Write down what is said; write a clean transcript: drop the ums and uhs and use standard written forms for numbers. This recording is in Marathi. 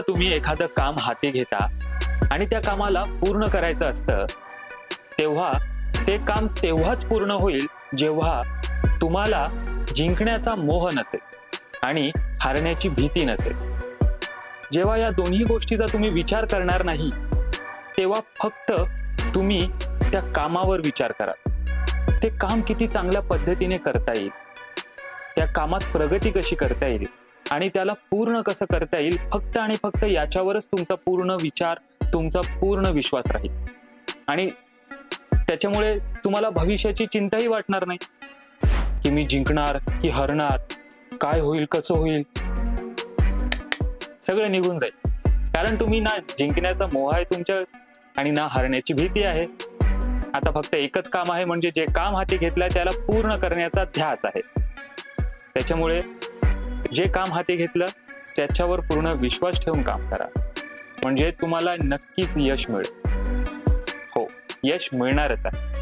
तुम्ही एखादं काम हाती घेता आणि त्या कामाला पूर्ण करायचं असतं, तेव्हा ते काम तेव्हाच पूर्ण होईल जेव्हा तुम्हाला जिंकण्याचा मोह नसेल आणि हारण्याची भीती नसेल. जेव्हा या दोन्ही गोष्टीचा तुम्ही विचार करणार नाही, तेव्हा फक्त तुम्ही त्या कामावर विचार करा. ते काम किती चांगल्या पद्धतीने करता येईल, त्या कामात प्रगती कशी करता येईल आणि त्याला पूर्ण कसं करता येईल, फक्त आणि फक्त याच्यावरच तुमचा पूर्ण विचार, तुमचा पूर्ण विश्वास राहील. आणि त्याच्यामुळे तुम्हाला भविष्याची चिंताही वाटणार नाही की मी जिंकणार की हरणार, काय होईल कसं होईल, सगळं निघून जाईल. कारण तुम्ही ना जिंकण्याचा मोह आहे तुमच्या आणि ना हरण्याची भीती आहे. आता फक्त एकच काम आहे, म्हणजे जे काम हाती घेतलंय त्याला पूर्ण करण्याचा ध्यास आहे. त्याच्यामुळे जे काम हाती घेतलं त्याच्यावर पूर्ण विश्वास ठेवून काम करा, म्हणजे तुम्हाला नक्कीच यश मिळेल. हो, यश मिळणारच आहे.